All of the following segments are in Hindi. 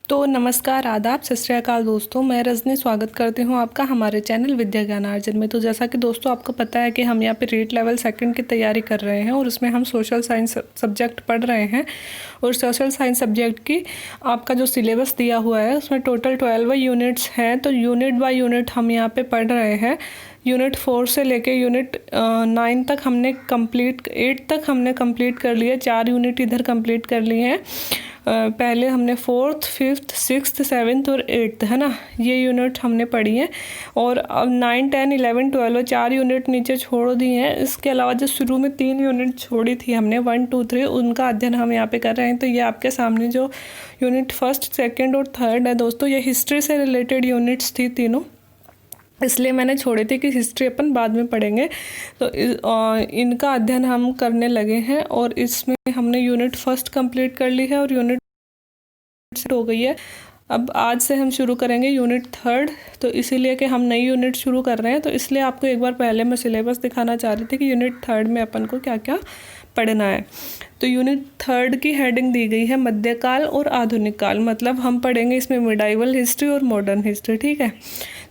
तो नमस्कार, आदाब, सत श्री अकाल दोस्तों। मैं रजनी स्वागत करती हूँ आपका हमारे चैनल विद्या ज्ञानार्जन में। तो जैसा कि दोस्तों आपको पता है कि हम यहाँ पे रीट लेवल सेकंड की तैयारी कर रहे हैं और उसमें हम सोशल साइंस सब्जेक्ट पढ़ रहे हैं। और सोशल साइंस सब्जेक्ट की आपका जो सिलेबस दिया हुआ है उसमें टोटल 12 यूनिट्स हैं। तो यूनिट बाय यूनिट हम यहाँ पर पढ़ रहे हैं। यूनिट 4 से लेके यूनिट 9 तक हमने कंप्लीट, 8 तक हमने कंप्लीट कर लिया। 4 यूनिट इधर कंप्लीट कर लिए हैं। पहले हमने 4th, 5th, 6th, 7th और 8th, है ना, ये यूनिट हमने पढ़ी है। और अब 9, 10, 11, 12 4 यूनिट नीचे छोड़ दी हैं। इसके अलावा जो शुरू में 3 यूनिट छोड़ी थी हमने 1, 2, 3, उनका अध्ययन हम यहाँ पे कर रहे हैं। तो ये आपके सामने जो यूनिट 1st, 2nd और 3rd है दोस्तों, ये हिस्ट्री से रिलेटेड यूनिट्स थी तीनों, इसलिए मैंने छोड़े थे कि हिस्ट्री अपन बाद में पढ़ेंगे। तो इनका अध्ययन हम करने लगे हैं और इसमें हमने यूनिट 1st कंप्लीट कर ली है और यूनिट हो गई है। अब आज से हम शुरू करेंगे यूनिट 3rd। तो इसीलिए कि हम नई यूनिट शुरू कर रहे हैं, तो इसलिए आपको एक बार पहले मैं सिलेबस दिखाना चाह रही थी कि यूनिट 3rd में अपन को क्या क्या पढ़ना है। तो यूनिट 3rd की हेडिंग दी गई है मध्यकाल और आधुनिक काल। मतलब हम पढ़ेंगे इसमें मिडाइवल हिस्ट्री और मॉडर्न हिस्ट्री, ठीक है।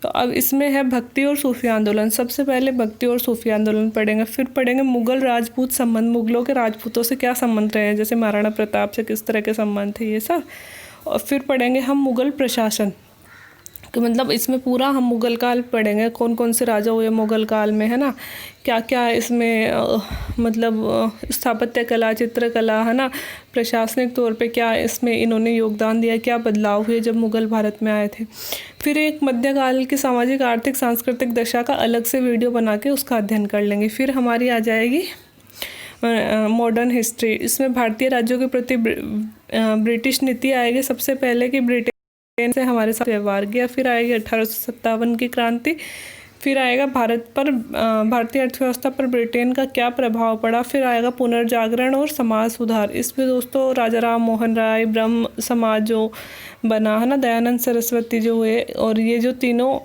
तो अब इसमें है भक्ति और सूफी आंदोलन। सबसे पहले भक्ति और सूफी आंदोलन पढ़ेंगे, फिर पढ़ेंगे मुगल राजपूत संबंध, मुगलों के राजपूतों से क्या संबंध रहे हैं, जैसे महाराणा प्रताप से किस तरह के संबंध थे, ये सब। और फिर पढ़ेंगे हम मुगल प्रशासन, कि मतलब इसमें पूरा हम मुगल काल पढ़ेंगे, कौन कौन से राजा हुए मुगल काल में, है ना, क्या क्या इसमें मतलब स्थापत्य कला, चित्रकला, है ना, प्रशासनिक तौर पे क्या इसमें इन्होंने योगदान दिया, क्या बदलाव हुए जब मुगल भारत में आए थे। फिर एक मध्यकाल की सामाजिक, आर्थिक, सांस्कृतिक दशा का अलग से वीडियो बना के उसका अध्ययन कर लेंगे। फिर हमारी आ जाएगी मॉडर्न हिस्ट्री। इसमें भारतीय राज्यों के प्रति ब्रिटिश नीति आएगी सबसे पहले, कि ब्रिटेन से हमारे साथ व्यवहार किया। फिर आएगी 1857 की क्रांति। फिर आएगा भारतीय अर्थव्यवस्था पर ब्रिटेन का क्या प्रभाव पड़ा। फिर आएगा पुनर्जागरण और समाज सुधार। इसमें दोस्तों राजा राम मोहन राय, ब्रह्म समाज जो बना, है ना, दयानंद सरस्वती जो हुए, और ये जो तीनों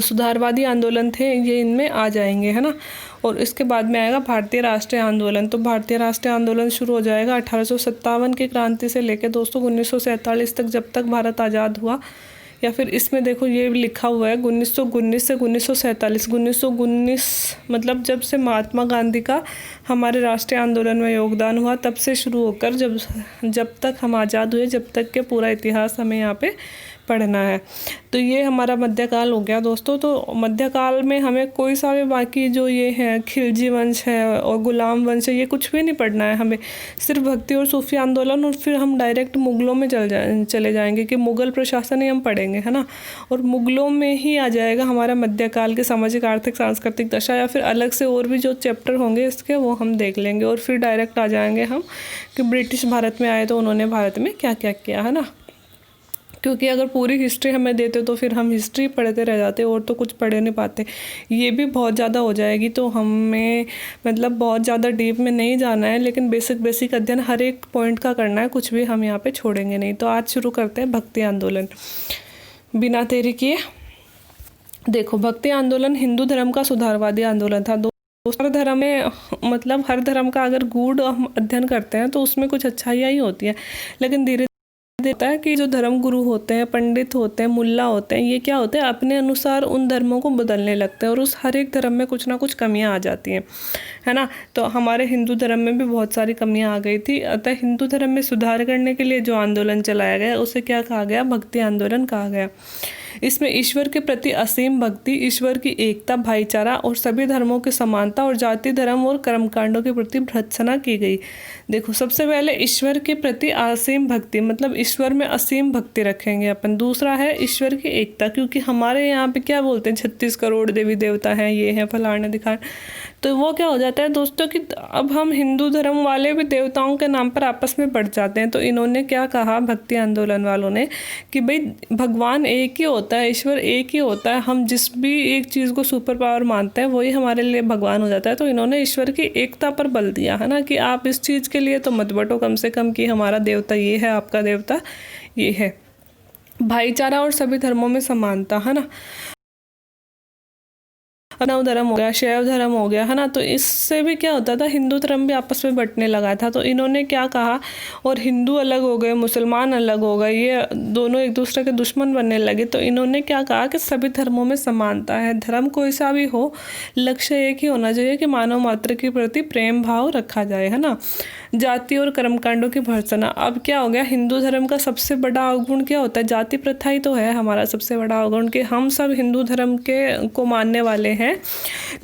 सुधारवादी आंदोलन थे ये इनमें आ जाएंगे, है ना। और इसके बाद में आएगा भारतीय राष्ट्रीय आंदोलन। तो भारतीय राष्ट्रीय आंदोलन शुरू हो जाएगा 1857 की क्रांति से लेकर दोस्तों 1947 तक, जब तक भारत आज़ाद हुआ। या फिर इसमें देखो ये लिखा हुआ है 1919 से 1947। 1919 मतलब जब से महात्मा गांधी का हमारे राष्ट्रीय आंदोलन में योगदान हुआ, तब से शुरू होकर जब तक हम आज़ाद हुए, जब तक के पूरा इतिहास हमें यहाँ पे पढ़ना है। तो ये हमारा मध्यकाल हो गया दोस्तों। तो मध्यकाल में हमें कोई सा भी बाकी जो ये है खिलजी वंश है और गुलाम वंश है, ये कुछ भी नहीं पढ़ना है हमें, सिर्फ भक्ति और सूफी आंदोलन। और फिर हम डायरेक्ट मुगलों में चले जाएंगे कि मुगल प्रशासन ही हम पढ़ेंगे, है ना। और मुगलों में ही आ जाएगा हमारा मध्यकाल के सामाजिक, आर्थिक, सांस्कृतिक दशा, या फिर अलग से और भी जो चैप्टर होंगे इसके वो हम देख लेंगे। और फिर डायरेक्ट आ जाएंगे हम कि ब्रिटिश भारत में आए तो उन्होंने भारत में क्या क्या किया, है ना। क्योंकि अगर पूरी हिस्ट्री हमें देते तो फिर हम हिस्ट्री पढ़ते रह जाते और तो कुछ पढ़े नहीं पाते। ये भी बहुत ज़्यादा हो जाएगी, तो हमें मतलब बहुत ज़्यादा डीप में नहीं जाना है, लेकिन बेसिक अध्ययन हर एक पॉइंट का करना है, कुछ भी हम यहाँ पे छोड़ेंगे नहीं। तो आज शुरू करते हैं भक्ति आंदोलन, बिना देरी किए। देखो, भक्ति आंदोलन हिंदू धर्म का सुधारवादी आंदोलन था। हर धर्म में मतलब हर धर्म का अगर गूढ़ हम अध्ययन करते हैं तो उसमें कुछ अच्छाइयाँ ही होती है, लेकिन धीरे देता है कि जो धर्म गुरु होते हैं, पंडित होते हैं, मुल्ला होते हैं, ये क्या होते हैं, अपने अनुसार उन धर्मों को बदलने लगते हैं और उस हर एक धर्म में कुछ ना कुछ कमियां आ जाती हैं, है ना। तो हमारे हिंदू धर्म में भी बहुत सारी कमियां आ गई थी। अतः हिंदू धर्म में सुधार करने के लिए जो आंदोलन चलाया गया उसे क्या कहा गया, भक्ति आंदोलन कहा गया। इसमें ईश्वर के प्रति असीम भक्ति, ईश्वर की एकता, भाईचारा और सभी धर्मों की समानता और जाति, धर्म और कर्मकांडों के प्रति भर्त्सना की गई। देखो, सबसे पहले ईश्वर के प्रति असीम भक्ति, मतलब ईश्वर में असीम भक्ति रखेंगे अपन। दूसरा है ईश्वर की एकता, क्योंकि हमारे यहाँ पे क्या बोलते हैं 36 करोड़ देवी देवता हैं, ये हैं, फलाने दिखाने। तो वो क्या हो जाता है दोस्तों कि अब हम हिंदू धर्म वाले भी देवताओं के नाम पर आपस में बढ़ जाते हैं। तो इन्होंने क्या कहा भक्ति आंदोलन वालों ने कि भाई भगवान एक ही होता है, ईश्वर एक ही होता है, हम जिस भी एक चीज़ को सुपर पावर मानते हैं वही हमारे लिए भगवान हो जाता है। तो इन्होंने ईश्वर की एकता पर बल दिया, है ना, कि आप इस चीज़ के लिए तो मत बटो कम से कम कि हमारा देवता ये है, आपका देवता ये है। भाईचारा और सभी धर्मों में समानता, है ना। वैष्णव धर्म हो गया, शैव धर्म हो गया, है ना। तो इससे भी क्या होता था, हिंदू धर्म भी आपस में बंटने लगा था। तो इन्होंने क्या कहा, और हिंदू अलग हो गए, मुसलमान अलग हो गए, ये दोनों एक दूसरे के दुश्मन बनने लगे। तो इन्होंने क्या कहा कि सभी धर्मों में समानता है, धर्म कोई सा भी हो, लक्ष्य एक ही होना चाहिए कि मानव मात्र के प्रति प्रेम भाव रखा जाए, है ना। जाति और कर्मकांडों की भर्त्सना। अब क्या हो गया, हिंदू धर्म का सबसे बड़ा अवगुण क्या होता है, जाति प्रथा ही तो है हमारा सबसे बड़ा अवगुण, कि हम सब हिंदू धर्म के को मानने वाले हैं।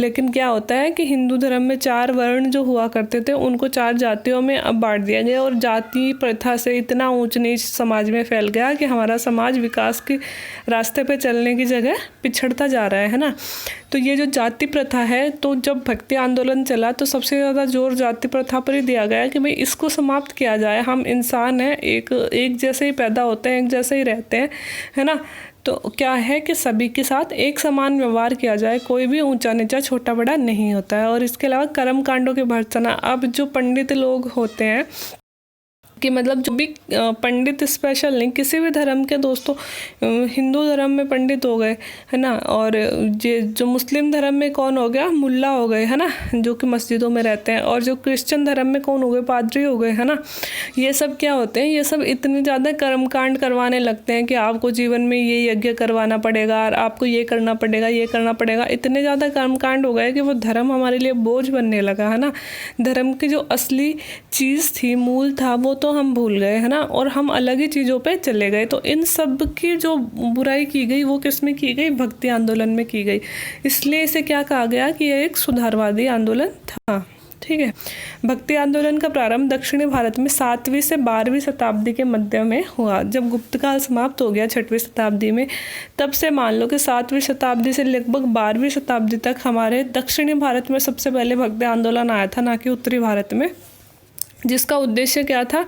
लेकिन क्या होता है कि हिंदू धर्म में 4 वर्ण जो हुआ करते थे उनको 4 जातियों में अब बांट दिया गया, और जाति प्रथा से इतना ऊंच नीच समाज में फैल गया कि हमारा समाज विकास के रास्ते पे चलने की जगह पिछड़ता जा रहा है ना। तो ये जो जाति प्रथा है, तो जब भक्ति आंदोलन चला तो सबसे ज़्यादा जोर जाति प्रथा पर ही दिया गया कि भाई इसको समाप्त किया जाए। हम इंसान हैं, एक जैसे ही पैदा होते हैं, एक जैसे ही रहते हैं, है ना। तो क्या है कि सभी के साथ एक समान व्यवहार किया जाए, कोई भी ऊंचा नीचा छोटा बड़ा नहीं होता है। और इसके अलावा कर्म कांडों की भर्त्सना। अब जो पंडित लोग होते हैं कि मतलब जो भी पंडित स्पेशल नहीं, किसी भी धर्म के दोस्तों, हिंदू धर्म में पंडित हो गए, है ना, और ये जो मुस्लिम धर्म में कौन हो गया, मुल्ला हो गए, है ना, जो कि मस्जिदों में रहते हैं। और जो क्रिश्चियन धर्म में कौन हो गए, पादरी हो गए, है ना। ये सब क्या होते हैं, ये सब इतने ज़्यादा कर्मकांड करवाने लगते हैं कि आपको जीवन में ये यज्ञ करवाना पड़ेगा, और आपको ये करना पड़ेगा, ये करना पड़ेगा। इतने ज़्यादा कर्मकांड हो गए कि वो धर्म हमारे लिए बोझ बनने लगा, है ना। धर्म की जो असली चीज़ थी, मूल था, वो तो हम भूल गए, है ना, और हम अलग ही चीज़ों पे चले गए। तो इन सब की जो बुराई की गई वो किस में की गई, भक्ति आंदोलन में की गई। इसलिए इसे क्या कहा गया कि यह एक सुधारवादी आंदोलन था। ठीक है। भक्ति आंदोलन का प्रारंभ दक्षिणी भारत में 7वीं से 12वीं शताब्दी के मध्य में हुआ। जब गुप्त काल समाप्त हो गया 6वीं शताब्दी में, तब से मान लो कि 7वीं शताब्दी से लगभग 12वीं शताब्दी तक हमारे दक्षिणी भारत में सबसे पहले भक्ति आंदोलन आया था, ना कि उत्तरी भारत में, जिसका उद्देश्य क्या था,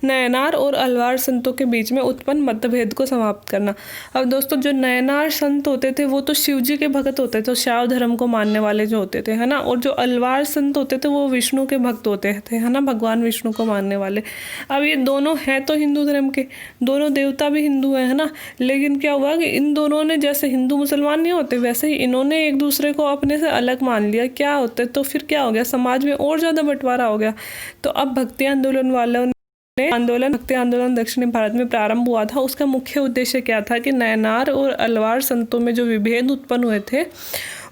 नयनार और अलवार संतों के बीच में उत्पन्न मतभेद को समाप्त करना। अब दोस्तों, जो नयनार संत होते थे वो तो शिव जी के भक्त होते थे, शैव धर्म को मानने वाले जो होते थे, है ना। और जो अलवार संत होते थे वो विष्णु के भक्त होते थे, है ना, भगवान विष्णु को मानने वाले। अब ये दोनों हैं तो हिंदू धर्म के, दोनों देवता भी हिंदू है ना। लेकिन क्या हुआ कि इन दोनों ने, जैसे हिंदू मुसलमान नहीं होते वैसे ही इन्होंने एक दूसरे को अपने से अलग मान लिया। क्या होते, तो फिर क्या हो गया, समाज में और ज़्यादा बंटवारा हो गया। तो अब भक्ति आंदोलन वालों ने भक्ति आंदोलन दक्षिणी भारत में प्रारंभ हुआ था। उसका मुख्य उद्देश्य क्या था कि नयनार और अलवार संतों में जो विभेद उत्पन्न हुए थे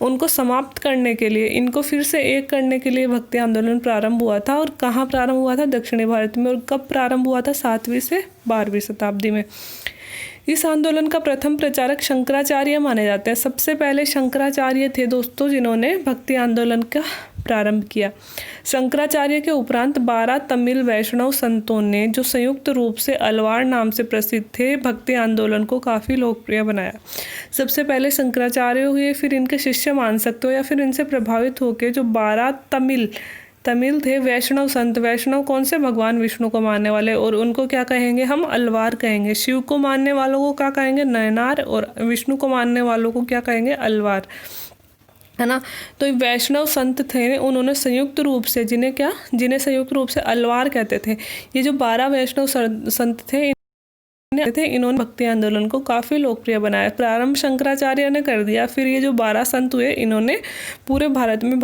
उनको समाप्त करने के लिए, इनको फिर से एक करने के लिए भक्ति आंदोलन प्रारंभ हुआ था। और कहाँ प्रारंभ हुआ था, दक्षिणी भारत में। और कब प्रारंभ हुआ था, 7वीं से 12वीं शताब्दी में। इस आंदोलन का प्रथम प्रचारक शंकराचार्य माने जाते हैं। सबसे पहले शंकराचार्य थे दोस्तों जिन्होंने भक्ति आंदोलन का प्रारंभ किया। शंकराचार्य के उपरांत 12 तमिल वैष्णव संतों ने, जो संयुक्त रूप से अलवार नाम से प्रसिद्ध थे, भक्ति आंदोलन को काफ़ी लोकप्रिय बनाया। सबसे पहले शंकराचार्य हुए, फिर इनके शिष्य मान सकते हो या फिर इनसे प्रभावित होकर जो 12 तमिल थे वैष्णव संत। वैष्णव कौन से, भगवान विष्णु को मानने वाले, और उनको क्या कहेंगे हम, अलवार कहेंगे। शिव को मानने वालों को क्या कहेंगे, नयनार, और विष्णु को मानने वालों को क्या कहेंगे, अलवार, है ना। तो वैष्णव संत थे, उन्होंने संयुक्त रूप से, जिन्हें संयुक्त रूप से अलवार कहते थे, ये जो 12 वैष्णव संत थे इन्होंने भक्ति आंदोलन को काफ़ी लोकप्रिय बनाया। प्रारंभ शंकराचार्य ने कर दिया, फिर ये जो 12 संत हुए इन्होंने पूरे भारत में।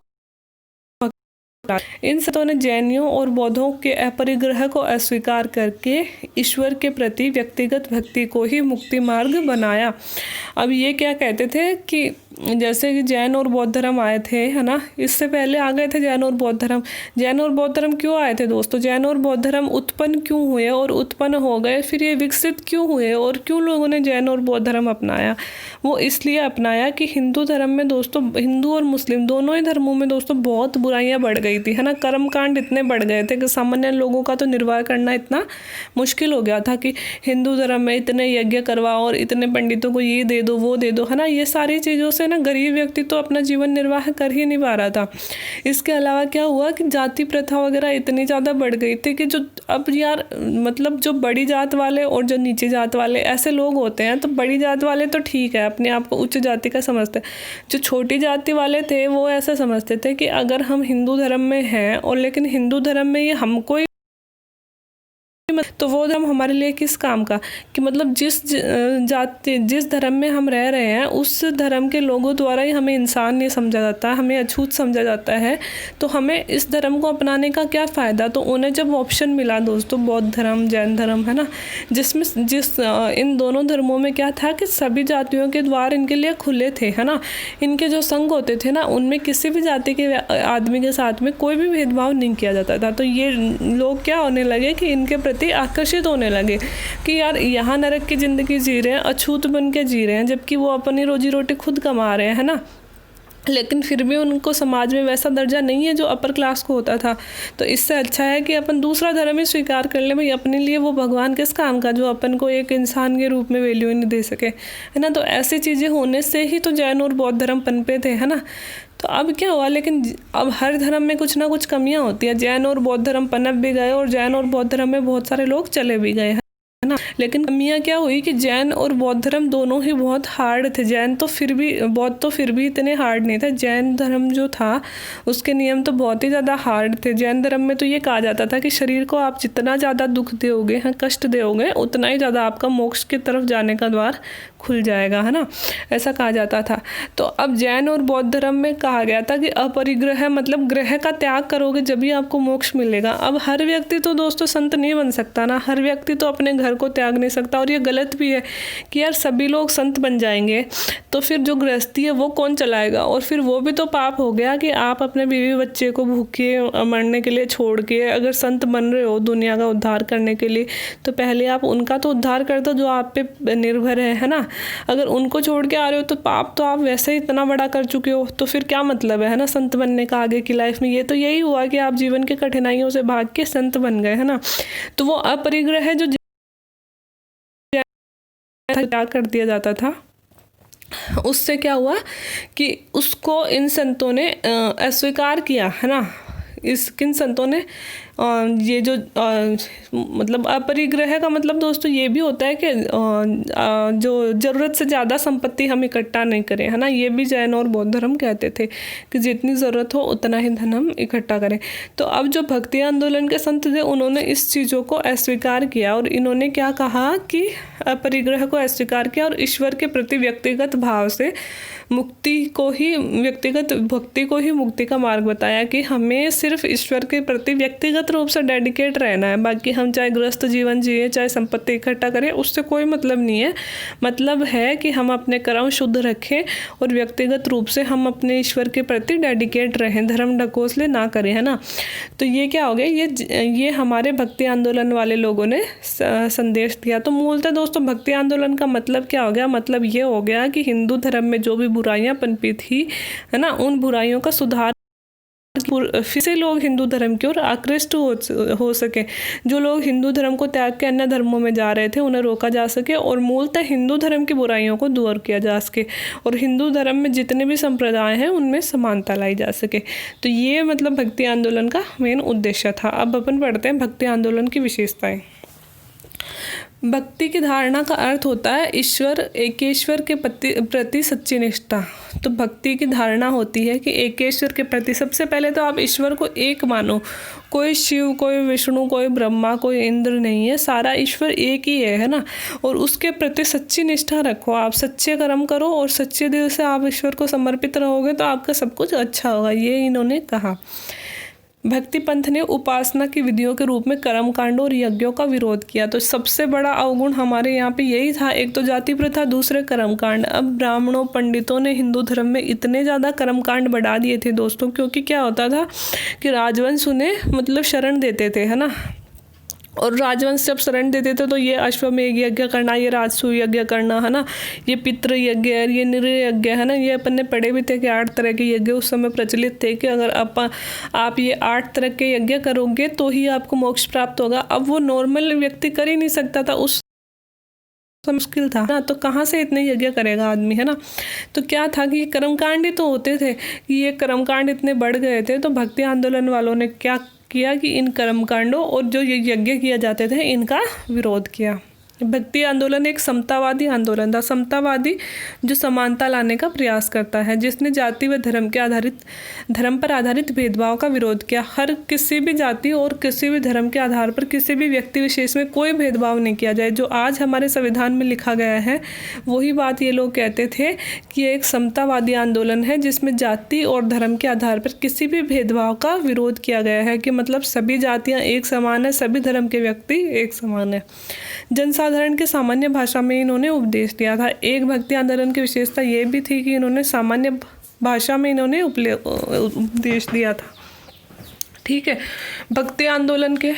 इन संतों ने जैनियों और बौद्धों के अपरिग्रह को अस्वीकार करके ईश्वर के प्रति व्यक्तिगत भक्ति को ही मुक्ति मार्ग बनाया। अब ये क्या कहते थे कि जैसे कि जैन और बौद्ध धर्म आए थे, है ना, इससे पहले आ गए थे जैन और बौद्ध धर्म। जैन और बौद्ध धर्म क्यों आए थे दोस्तों, जैन और बौद्ध धर्म उत्पन्न क्यों हुए और उत्पन्न हो गए, फिर ये विकसित क्यों हुए और क्यों लोगों ने जैन और बौद्ध धर्म अपनाया। वो इसलिए अपनाया कि हिंदू धर्म में दोस्तों, हिंदू और मुस्लिम दोनों ही धर्मों में दोस्तों बहुत बुराइयां बढ़ गई थी, है ना। कर्मकांड इतने बढ़ गए थे कि सामान्य लोगों का तो निर्वाह करना इतना मुश्किल हो गया था कि हिंदू धर्म में इतने यज्ञ करवाओ और इतने पंडितों को ये दे दो वो दे दो, है ना। ये सारी चीज़ों से ना गरीब व्यक्ति तो अपना जीवन निर्वाह कर ही नहीं पा रहा था। इसके अलावा क्या हुआ कि जाति प्रथा वगैरह इतनी ज़्यादा बढ़ गई थी कि जो अब यार मतलब जो बड़ी जात वाले और जो नीची जात वाले ऐसे लोग होते हैं, तो बड़ी जात वाले तो ठीक है, अपने आप को उच्च जाति का समझते हैं। जो छोटी जाति वाले थे वो ऐसा समझते थे कि अगर हम हिंदू धर्म में हैं और लेकिन हिंदू धर्म में ये हमको तो वो धर्म हमारे लिए किस काम का, कि मतलब जिस धर्म में हम रह रहे हैं उस धर्म के लोगों द्वारा ही हमें इंसान नहीं समझा जाता, हमें अछूत समझा जाता है। तो हमें इस धर्म को अपनाने का क्या फ़ायदा। तो उन्हें जब ऑप्शन मिला दोस्तों, बौद्ध धर्म जैन धर्म, है ना, इन दोनों धर्मों में क्या था कि सभी जातियों के द्वार इनके लिए खुले थे, है ना। इनके जो संघ होते थे ना, उनमें किसी भी जाति के आदमी के साथ में कोई भी भेदभाव नहीं किया जाता था। तो ये लोग क्या होने लगे कि इनके प्रति आकर्षित होने लगे कि यार यहाँ नरक की ज़िंदगी जी रहे हैं, अछूत बन के जी रहे हैं, जबकि वो अपनी रोजी रोटी खुद कमा रहे हैं, है ना। लेकिन फिर भी उनको समाज में वैसा दर्जा नहीं है जो अपर क्लास को होता था। तो इससे अच्छा है कि अपन दूसरा धर्म ही स्वीकार कर ले। भाई अपने लिए वो भगवान किस काम का जो अपन को एक इंसान के रूप में वैल्यू ही नहीं दे सके, है ना। तो ऐसी चीज़ें होने से ही तो जैन और बौद्ध धर्म पनपे थे, है ना। तो अब क्या हुआ, लेकिन अब हर धर्म में कुछ ना कुछ कमियां होती हैं। जैन और बौद्ध धर्म पनप भी गए और जैन और बौद्ध धर्म में बहुत सारे लोग चले भी गए, है ना। लेकिन कमियां क्या हुई कि जैन और बौद्ध धर्म दोनों ही बहुत हार्ड थे। बौद्ध तो फिर भी इतने हार्ड नहीं थे। जैन धर्म जो था उसके नियम तो बहुत ही ज़्यादा हार्ड थे। जैन धर्म में तो ये कहा जाता था कि शरीर को आप जितना ज़्यादा दुख दोगे, हाँ, कष्ट दोगे, उतना ही ज़्यादा आपका मोक्ष की तरफ जाने का द्वार खुल जाएगा, है ना, ऐसा कहा जाता था। तो अब जैन और बौद्ध धर्म में कहा गया था कि अपरिग्रह मतलब ग्रह का त्याग करोगे जब भी आपको मोक्ष मिलेगा। अब हर व्यक्ति तो दोस्तों संत नहीं बन सकता ना, हर व्यक्ति तो अपने घर को त्याग नहीं सकता। और ये गलत भी है कि यार सभी लोग संत बन जाएंगे तो फिर जो गृहस्थी है वो कौन चलाएगा। और फिर वो भी तो पाप हो गया कि आप अपने बीवी बच्चे को भूखे मरने के लिए छोड़ के अगर संत बन रहे हो दुनिया का उद्धार करने के लिए, तो पहले आप उनका तो उद्धार कर दो जो आप पे निर्भर है ना। अगर उनको छोड़ के आ रहे हो तो पाप तो आप वैसे ही इतना बड़ा कर चुके हो, तो फिर क्या मतलब है ना संत बनने का आगे की लाइफ में। ये तो यही हुआ कि आप जीवन की कठिनाइयों से भाग के संत बन गए, है ना। तो वो अपरिग्रह है जो त्याग कर दिया जाता था, उससे क्या हुआ कि उसको इन संतों ने अस्वीकार किया, है ना। किन संतों ने ये जो मतलब अपरिग्रह का मतलब दोस्तों ये भी होता है कि जो ज़रूरत से ज़्यादा संपत्ति हम इकट्ठा नहीं करें, है ना। ये भी जैन और बौद्ध धर्म कहते थे कि जितनी ज़रूरत हो उतना ही धन हम इकट्ठा करें। तो अब जो भक्ति आंदोलन के संत थे उन्होंने इस चीज़ों को अस्वीकार किया और इन्होंने क्या कहा कि अपरिग्रह को अस्वीकार किया और ईश्वर के प्रति व्यक्तिगत भाव से व्यक्तिगत भक्ति को ही मुक्ति का मार्ग बताया कि हमें सिर्फ ईश्वर के प्रति व्यक्तिगत रूप से डेडिकेट रहना है। बाकी हम चाहे गृहस्थ जीवन जिए चाहे संपत्ति इकट्ठा करें उससे कोई मतलब नहीं है। मतलब है कि हम अपने कर्म शुद्ध रखें और व्यक्तिगत रूप से हम अपने ईश्वर के प्रति डेडिकेट रहें, धर्म ढकोसले ना करें, है ना। तो ये क्या हो गया, ये हमारे भक्ति आंदोलन वाले लोगों ने संदेश दिया। तो मूलतः दोस्तों भक्ति आंदोलन का मतलब क्या हो गया, मतलब ये हो गया कि हिंदू धर्म में जो भी बुराइयां पनपी थी, है ना, उन बुराइयों का सुधार फिर से लोग हिंदू धर्म की ओर आकृष्ट हो सके। जो लोग हिंदू धर्म को त्याग के अन्य धर्मों में जा रहे थे उन्हें रोका जा सके और मूलतः हिंदू धर्म की बुराइयों को दूर किया जा सके और हिंदू धर्म में जितने भी संप्रदाय हैं उनमें समानता लाई जा सके। तो ये मतलब भक्ति आंदोलन का मेन उद्देश्य था। अब अपन पढ़ते हैं भक्ति आंदोलन की विशेषताएं। भक्ति की धारणा का अर्थ होता है एकेश्वर के प्रति सच्ची निष्ठा। तो भक्ति की धारणा होती है कि एकेश्वर के प्रति सबसे पहले तो आप ईश्वर को एक मानो। कोई शिव, कोई विष्णु, कोई ब्रह्मा, कोई इंद्र नहीं है, सारा ईश्वर एक ही है ना। और उसके प्रति सच्ची निष्ठा रखो, आप सच्चे कर्म करो और सच्चे दिल से आप ईश्वर को समर्पित रहोगे तो आपका सब कुछ अच्छा होगा, ये इन्होंने कहा। भक्ति पंथ ने उपासना की विधियों के रूप में कर्म कांडों और यज्ञों का विरोध किया। तो सबसे बड़ा अवगुण हमारे यहाँ पे यही था, एक तो जाति प्रथा, दूसरे कर्म कांड। अब ब्राह्मणों पंडितों ने हिंदू धर्म में इतने ज़्यादा कर्म कांड बढ़ा दिए थे दोस्तों, क्योंकि क्या होता था कि राजवंश उन्हें मतलब शरण देते थे, है ना। और राजवंश जब शरण देते थे तो ये अश्वमेध यज्ञ करना, ये राजसूय यज्ञ करना, है ना, ये पितृ यज्ञ, ये निर्य यज्ञ, है ना। ये अपन ने पढ़े भी थे कि 8 तरह के यज्ञ उस समय प्रचलित थे कि अगर आप ये 8 तरह के यज्ञ करोगे तो ही आपको मोक्ष प्राप्त होगा। अब वो नॉर्मल व्यक्ति कर ही नहीं सकता था, उस मुश्किल था ना। तो कहाँ से इतने यज्ञ करेगा आदमी, है ना। तो क्या था कि ये कर्मकांड ही तो होते थे कि ये कर्मकांड इतने बढ़ गए थे। तो भक्ति आंदोलन वालों ने क्या किया कि इन कर्मकांडों और जो ये यज्ञ किए जाते थे इनका विरोध किया। भक्ति आंदोलन एक समतावादी आंदोलन था। समतावादी जो समानता लाने का प्रयास करता है, जिसने जाति व धर्म पर आधारित भेदभाव का विरोध किया। हर किसी भी जाति और किसी भी धर्म के आधार पर किसी भी व्यक्ति विशेष में कोई भेदभाव नहीं किया जाए। जो आज हमारे संविधान में लिखा गया है वही बात ये लोग कहते थे कि ये एक समतावादी आंदोलन है जिसमें जाति और धर्म के आधार पर किसी भी भेदभाव का विरोध किया गया है, कि मतलब सभी जातियाँ एक समान है, सभी धर्म के व्यक्ति एक समान है। जनसाधारण के सामान्य भाषा में इन्होंने उपदेश दिया था। एक भक्ति आंदोलन की विशेषता ये भी थी कि इन्होंने सामान्य भाषा में इन्होंने उपदेश दिया था। ठीक है, भक्ति आंदोलन के